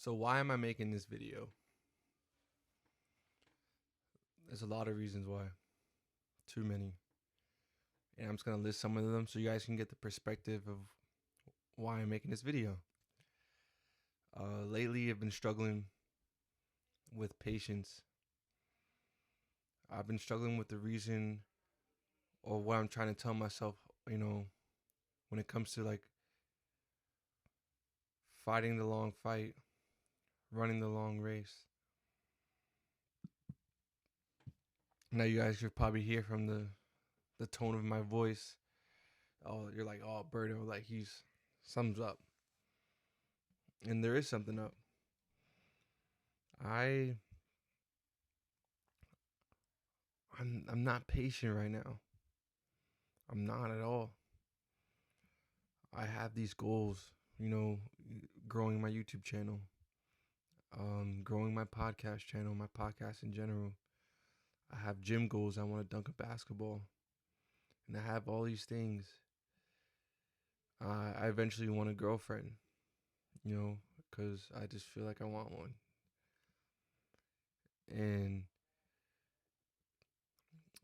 So why am I making this video? There's a lot of reasons why. Too many. And I'm just going to list some of them so you guys can get the perspective of why I'm making this video. Lately, I've been struggling with patience. I've been struggling with the reason or what I'm trying to tell myself, when it comes to like fighting the long fight, running the long race. Now you guys should probably hear from the tone of my voice. Oh, you're like, oh, Berto, like he's sums up. And there is something up. I I'm not patient right now. I'm not at all. I have these goals, growing my YouTube channel, growing my podcast channel, my podcast in general. I have gym goals. I want to dunk a basketball, and I have all these things. I eventually want a girlfriend, because I just feel like I want one. And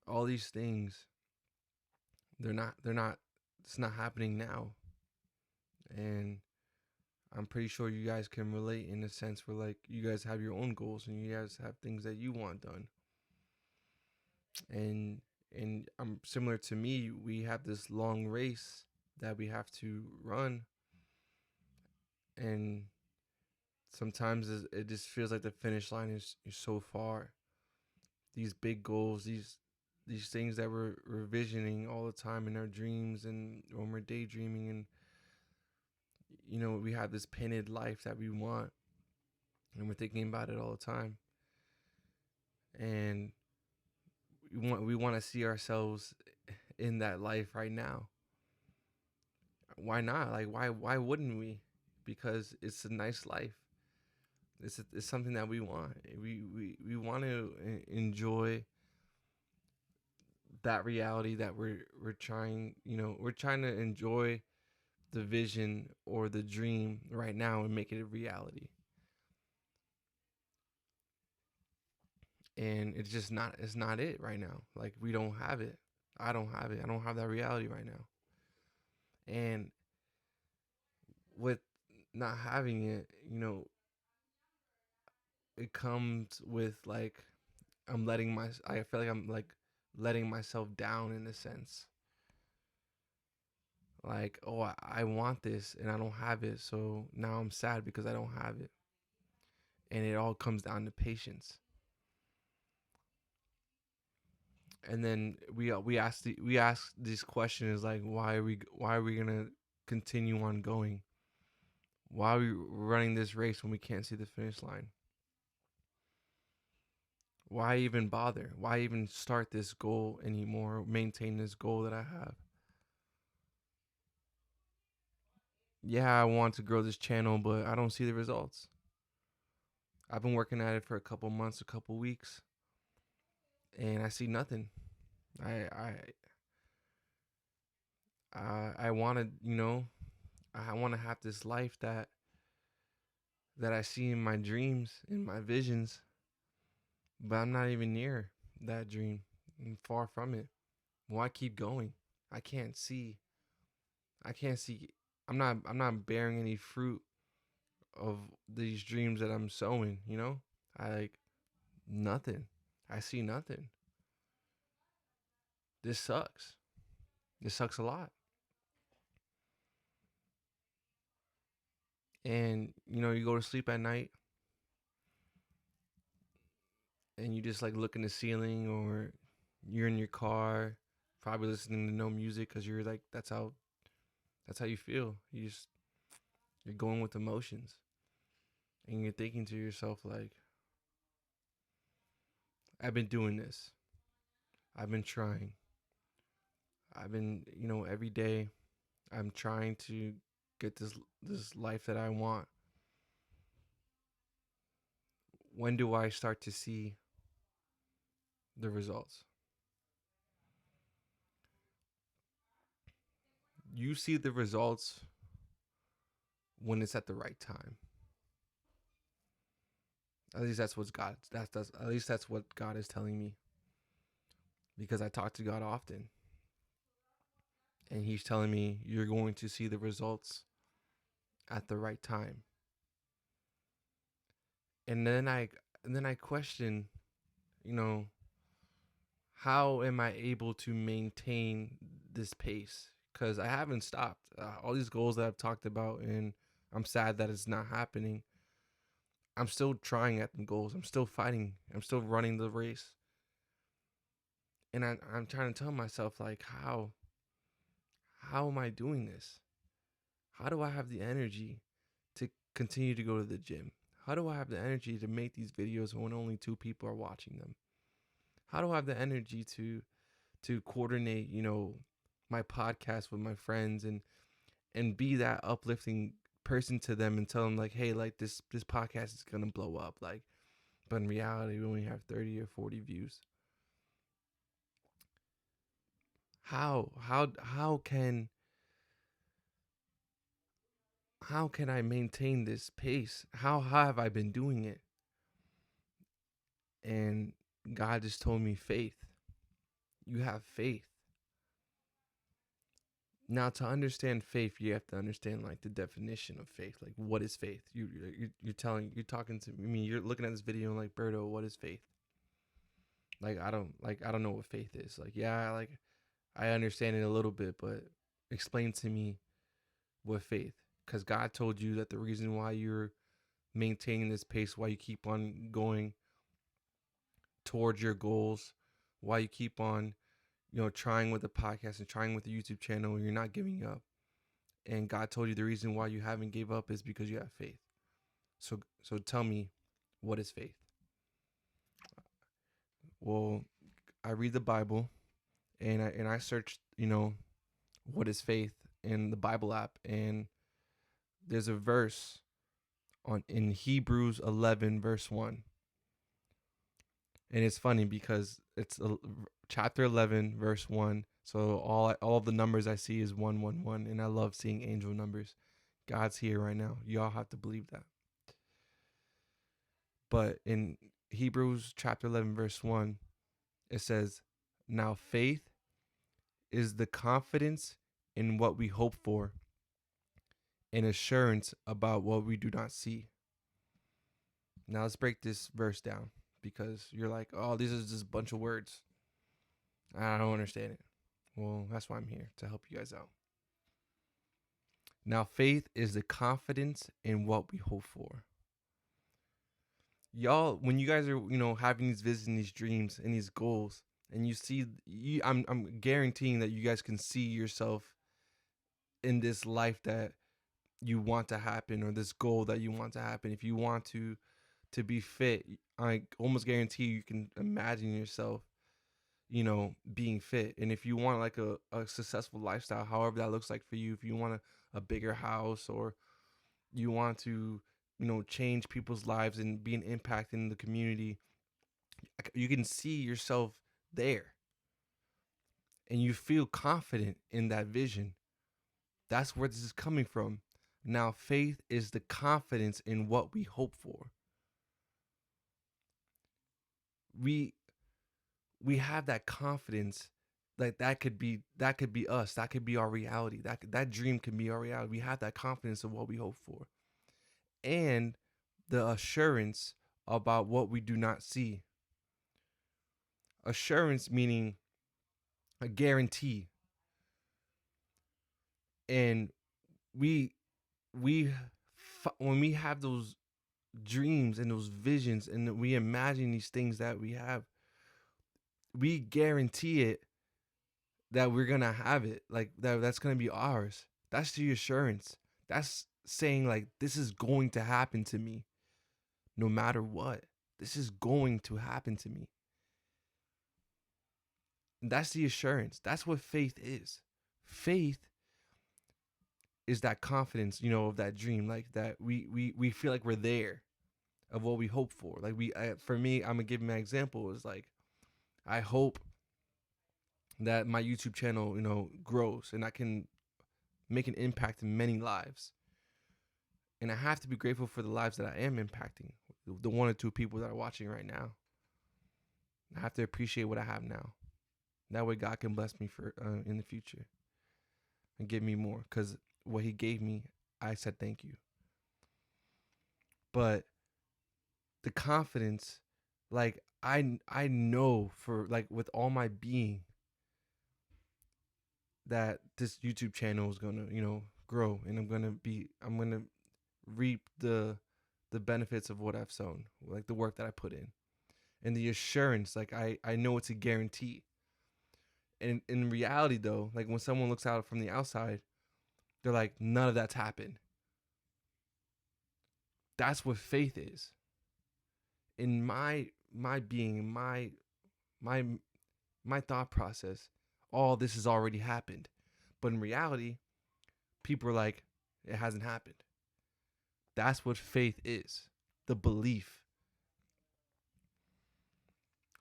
all these things, it's not happening now. And I'm pretty sure you guys can relate in a sense where like you guys have your own goals and you guys have things that you want done. And I'm similar to me, we have this long race that we have to run, and sometimes it just feels like the finish line is so far. These big goals, these things that we're visioning all the time in our dreams and when we're daydreaming, and we have this painted life that we want and we're thinking about it all the time, and we want to see ourselves in that life right now. Why not? Like why wouldn't we? Because it's a nice life. It's something that we want. We want to enjoy that reality that we're trying, we're trying to enjoy the vision or the dream right now and make it a reality. And it's not it right now. Like we don't have it. I don't have it. I don't have that reality right now. And with not having it, it comes with like I feel like I'm like letting myself down in a sense. Like, oh, I want this and I don't have it, so now I'm sad because I don't have it. And it all comes down to patience. And then we ask these questions like, why are we gonna continue on going? Why are we running this race when we can't see the finish line? Why even bother? Why even start this goal anymore? Maintain this goal that I have? Yeah, I want to grow this channel, but I don't see the results. I've been working at it for a couple months, a couple weeks, and I see nothing. I I I want to, I want to have this life that I see in my dreams, in my visions, but I'm not even near that dream. I'm far from it. Why keep going? I can't see. I can't see. I'm not bearing any fruit of these dreams that I'm sowing, I like nothing. I see nothing. This sucks. This sucks a lot. And you go to sleep at night and you just like look in the ceiling, or you're in your car probably listening to no music because you're like that's how you feel. You're going with emotions, and you're thinking to yourself like, I've been doing this. I've been trying. I've been, every day I'm trying to get this life that I want. When do I start to see the results? You see the results when it's at the right time. At least that's what's God. That's at least that's what God is telling me, because I talk to God often, and He's telling me you're going to see the results at the right time. And then I question, you know, how am I able to maintain this pace? Because I haven't stopped. All these goals that I've talked about, and I'm sad that it's not happening. I'm still trying at the goals. I'm still fighting. I'm still running the race. And I'm trying to tell myself, like, how am I doing this? How do I have the energy to continue to go to the gym? How do I have the energy to make these videos when only 2 people are watching them? How do I have the energy to coordinate, my podcast with my friends, and be that uplifting person to them, and tell them, like, hey, like, this podcast is gonna blow up, like, but in reality we only have 30 or 40 views. How can I maintain this pace? How have I been doing it? And God just told me, faith. You have faith. Now, to understand faith, you have to understand, like, the definition of faith. Like, what is faith? You're talking to me. You're looking at this video and, like, Berto, what is faith? Like, I don't know what faith is. Like, yeah, like, I understand it a little bit, but explain to me what faith. Because God told you that the reason why you're maintaining this pace, why you keep on going towards your goals, why you keep on, trying with the podcast and trying with the YouTube channel, and you're not giving up. And God told you the reason why you haven't gave up is because you have faith. So tell me, what is faith? Well, I read the Bible, and I searched, what is faith in the Bible app, and there's a verse in Hebrews 11 verse 1. And it's funny because it's chapter 11 verse 1. So all of the numbers I see is 111, and I love seeing angel numbers. God's here right now. Y'all have to believe that. But in Hebrews chapter 11 verse 1, it says, "Now faith is the confidence in what we hope for, and assurance about what we do not see." Now let's break this verse down, because you're like, oh, these are just a bunch of words. I don't understand it. Well, that's why I'm here, to help you guys out. Now, faith is the confidence in what we hope for. Y'all, when you guys are, having these visions, these dreams, and these goals, and you see, I'm guaranteeing that you guys can see yourself in this life that you want to happen, or this goal that you want to happen. If you want to be fit, I almost guarantee you can imagine yourself, being fit. And if you want, like, a successful lifestyle, however that looks like for you, if you want a bigger house, or you want to, change people's lives and be an impact in the community, you can see yourself there, and you feel confident in that vision. That's where this is coming from. Now, faith is the confidence in what we hope for. We have that confidence, like, that could be us. That could be our reality. That dream can be our reality. We have that confidence of what we hope for, and the assurance about what we do not see. Assurance meaning a guarantee. And we when we have those dreams and those visions, and we imagine these things that we have, we guarantee it, that we're gonna have it, like, that's gonna be ours. That's the assurance. That's saying, like, this is going to happen to me no matter what. This is going to happen to me. And that's the assurance. That's what faith is. Faith is that confidence, of that dream, like, that we feel like we're there, of what we hope for. Like, for me, I'm gonna give my example, is like, I hope that my YouTube channel, grows, and I can make an impact in many lives. And I have to be grateful for the lives that I am impacting, the one or two people that are watching right now. I have to appreciate what I have now. That way God can bless me for in the future and give me more, because what he gave me, I said thank you. But the confidence, like I know for like with all my being that this YouTube channel is gonna, grow, and I'm gonna reap the benefits of what I've sown, like the work that I put in. And the assurance, like I know it's a guarantee. And in reality though, like when someone looks out from the outside, they're like, none of that's happened. That's what faith is. In my being, my my thought process, all this has already happened. But in reality, people are like, it hasn't happened. That's what faith is. The belief.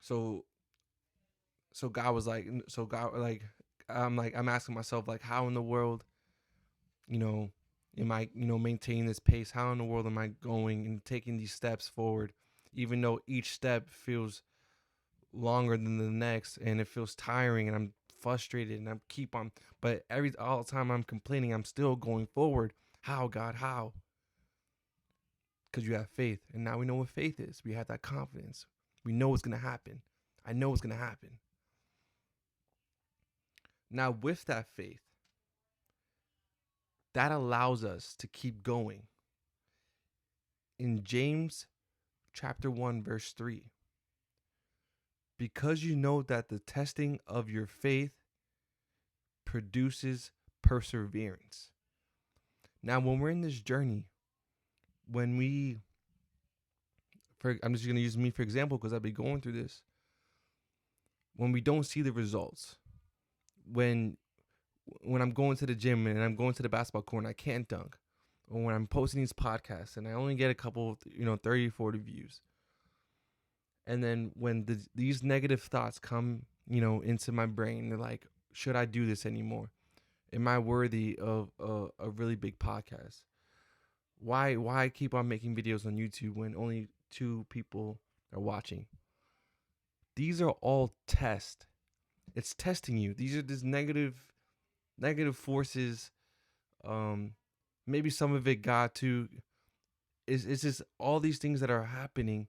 So God was like, I'm asking myself, like, how in the world, am I, maintaining this pace? How in the world am I going and taking these steps forward, even though each step feels longer than the next and it feels tiring and I'm frustrated and but all the time I'm complaining, I'm still going forward. How, God, how? Because you have faith. And now we know what faith is. We have that confidence. We know what's going to happen. I know what's going to happen. Now, with that faith, that allows us to keep going. In James chapter 1, verse 3, because you know that the testing of your faith produces perseverance. Now, when we're in this journey, I'm just going to use me for example, because I've been going through this. When we don't see the results, when I'm going to the gym and I'm going to the basketball court and I can't dunk, or when I'm posting these podcasts and I only get a couple, 30, 40 views. And then when these negative thoughts come, into my brain, they're like, should I do this anymore? Am I worthy of a really big podcast? Why keep on making videos on YouTube when only 2 people are watching? These are all tests. It's testing you. These are just negative forces. Maybe some of it got to. It's just all these things that are happening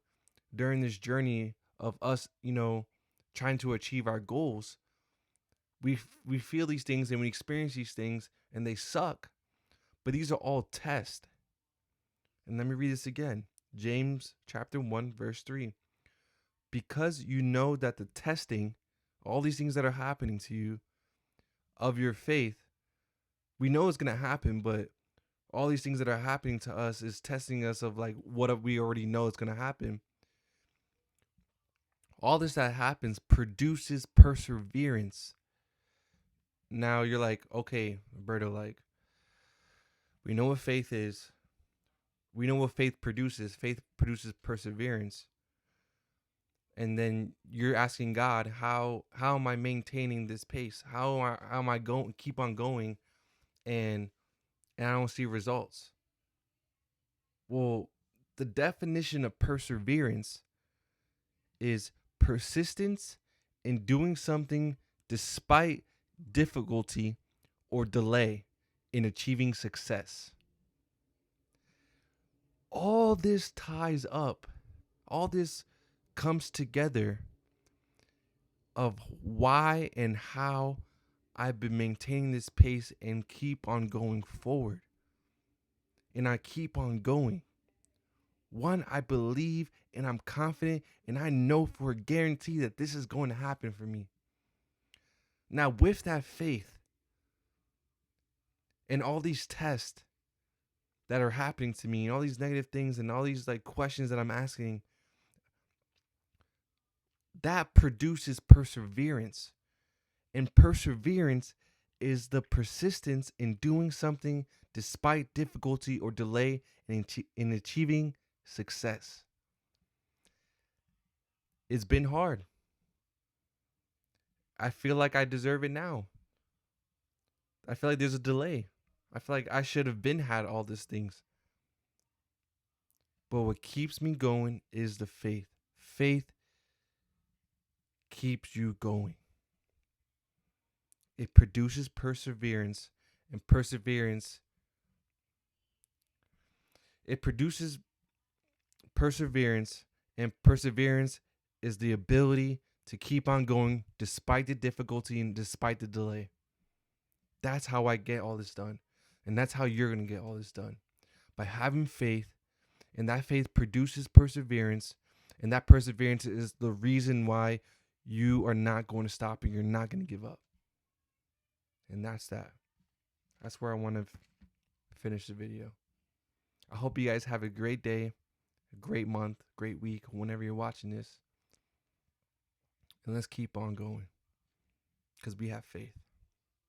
during this journey of us, trying to achieve our goals. We feel these things and we experience these things and they suck. But these are all tests. And let me read this again. James chapter 1, verse 3. Because you know that the testing, all these things that are happening to you, of your faith, we know it's going to happen, but all these things that are happening to us is testing us of like what we already know is going to happen. All this that happens produces perseverance. Now you're like, okay, Roberto, like, we know what faith is. We know what faith produces. Faith produces perseverance. And then you're asking God, how am I maintaining this pace? How am I going, keep on going, and I don't see results? Well, the definition of perseverance is persistence in doing something despite difficulty or delay in achieving success. All this ties up. All this comes together of why and how I've been maintaining this pace and keep on going forward. And I keep on going. One, I believe and I'm confident and I know for a guarantee that this is going to happen for me. Now, with that faith and all these tests that are happening to me and all these negative things and all these like questions that I'm asking, that produces perseverance. And perseverance is the persistence in doing something despite difficulty or delay in achieving success. It's been hard. I feel like I deserve it now. I feel like there's a delay. I feel like I should have had all these things. But what keeps me going is the faith. Faith keeps you going. It produces perseverance, and it produces perseverance, and perseverance is the ability to keep on going despite the difficulty and despite the delay. That's how I get all this done. And that's how you're going to get all this done. By having faith, and that faith produces perseverance, and that perseverance is the reason why you are not going to stop and you're not going to give up. And that's that. That's where I want to finish the video. I hope you guys have a great day, a great month, great week, whenever you're watching this. And let's keep on going because we have faith.